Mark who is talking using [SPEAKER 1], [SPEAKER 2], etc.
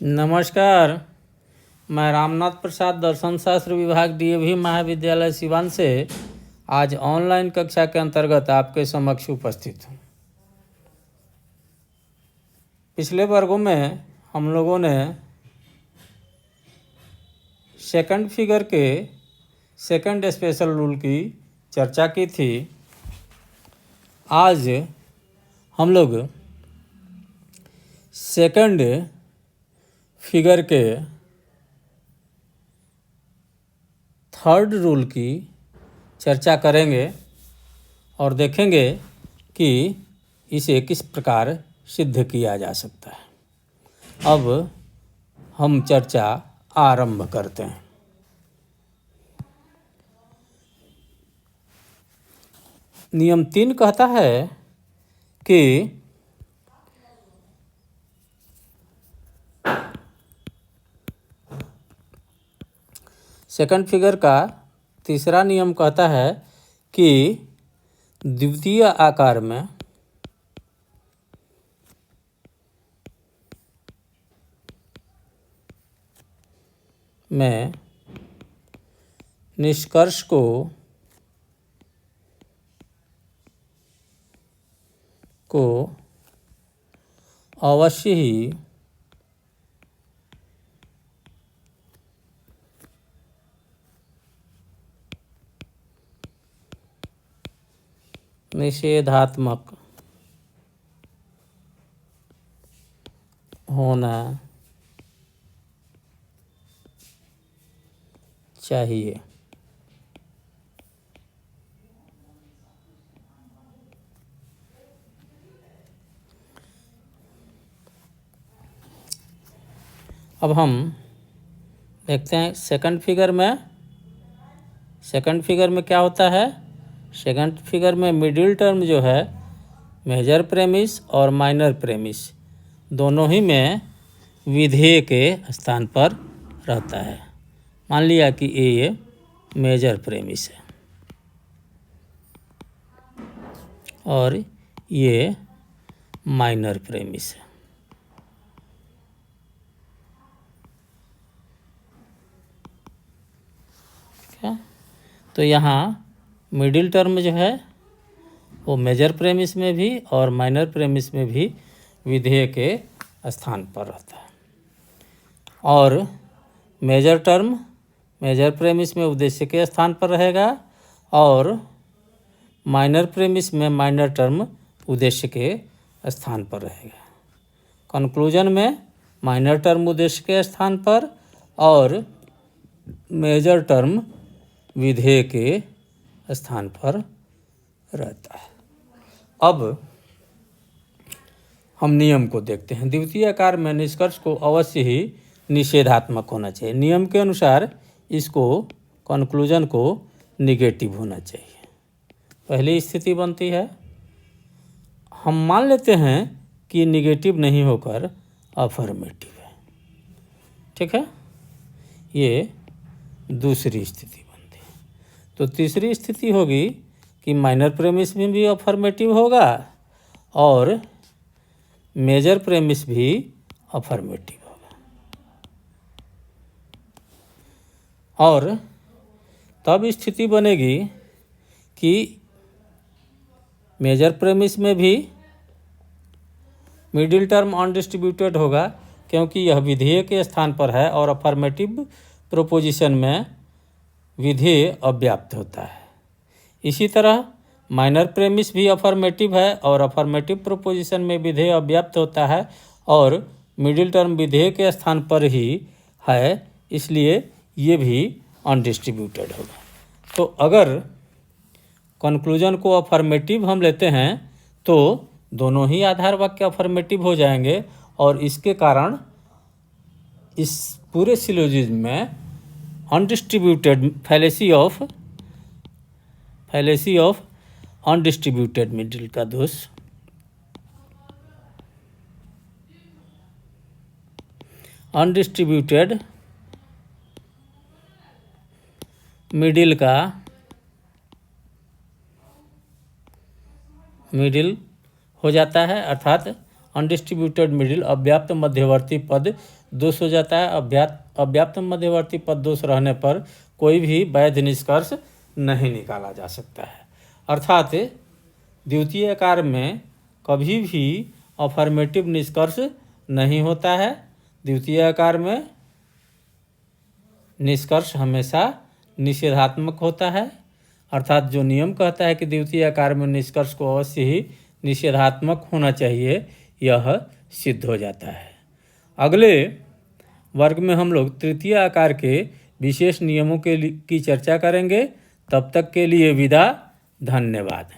[SPEAKER 1] नमस्कार। मैं रामनाथ प्रसाद दर्शन शास्त्र विभाग डीएवी महाविद्यालय सिवान से आज ऑनलाइन कक्षा के अंतर्गत आपके समक्ष उपस्थित हूँ। पिछले वर्गों में हम लोगों ने सेकंड फिगर के सेकंड स्पेशल रूल की चर्चा की थी। आज हम लोग सेकंड फिगर के थर्ड रूल की चर्चा करेंगे और देखेंगे कि इसे किस प्रकार सिद्ध किया जा सकता है। अब हम चर्चा आरंभ करते हैं। नियम 3 कहता है कि सेकंड फिगर का तीसरा नियम कहता है कि द्वितीय आकार में निष्कर्ष को अवश्य ही निषेधात्मक होना चाहिए। अब हम देखते हैं सेकंड फिगर में क्या होता है। सेकंड फिगर में मिडिल टर्म जो है मेजर प्रेमिस और माइनर प्रेमिस दोनों ही में विधेय के स्थान पर रहता है। मान लिया कि ये मेजर प्रेमिस है और ये माइनर प्रेमिस है। तो यहाँ मिडिल टर्म जो है वो मेजर प्रेमिस में भी और माइनर प्रेमिस में भी विधेय के स्थान पर रहता है और मेजर टर्म मेजर प्रेमिस में उद्देश्य के स्थान पर रहेगा और माइनर प्रेमिस में माइनर टर्म उद्देश्य के स्थान पर रहेगा। कंक्लूजन में माइनर टर्म उद्देश्य के स्थान पर और मेजर टर्म विधेय के स्थान पर रहता है। अब हम नियम को देखते हैं। द्वितीय आकार में निष्कर्ष को अवश्य ही निषेधात्मक होना चाहिए। नियम के अनुसार इसको कंक्लूजन को निगेटिव होना चाहिए। पहली स्थिति बनती है, हम मान लेते हैं कि निगेटिव नहीं होकर अफर्मेटिव है। ठीक है, ये दूसरी स्थिति बनती है। तो तीसरी स्थिति होगी कि माइनर प्रेमिस में भी अफर्मेटिव होगा और मेजर प्रेमिस भी अफर्मेटिव होगा और तब स्थिति बनेगी कि मेजर प्रेमिस में भी मिडिल टर्म अनडिस्ट्रीब्यूटेड होगा क्योंकि यह विधेय के स्थान पर है और अफर्मेटिव प्रोपोजिशन में विधेय अव्याप्त होता है। इसी तरह माइनर प्रेमिस भी अफर्मेटिव है और अफर्मेटिव प्रोपोजिशन में विधेय अव्याप्त होता है और मिडिल टर्म विधेय के स्थान पर ही है, इसलिए ये भी अनडिस्ट्रीब्यूटेड होगा। तो अगर कंक्लूजन को अफर्मेटिव हम लेते हैं तो दोनों ही आधार वाक्य अफर्मेटिव हो जाएंगे और इसके कारण इस पूरे सिलोजिज्म में undistributed fallacy of undistributed middle का दोष अनडिस्ट्रीब्यूटेड मिडिल हो जाता है, अर्थात अनडिस्ट्रीब्यूटेड मिडिल अव्याप्त मध्यवर्ती पद दोष हो जाता है। अव्याप्त मध्यवर्ती पद दोष रहने पर कोई भी वैध निष्कर्ष नहीं निकाला जा सकता है। अर्थात द्वितीय आकार में कभी भी अफर्मेटिव निष्कर्ष नहीं होता है। द्वितीय आकार में निष्कर्ष हमेशा निषेधात्मक होता है, अर्थात जो नियम कहता है कि द्वितीय आकार में निष्कर्ष को अवश्य ही निषेधात्मक होना चाहिए, यह सिद्ध हो जाता है। अगले वर्ग में हम लोग तृतीय आकार के विशेष नियमों की चर्चा करेंगे। तब तक के लिए विदा, धन्यवाद।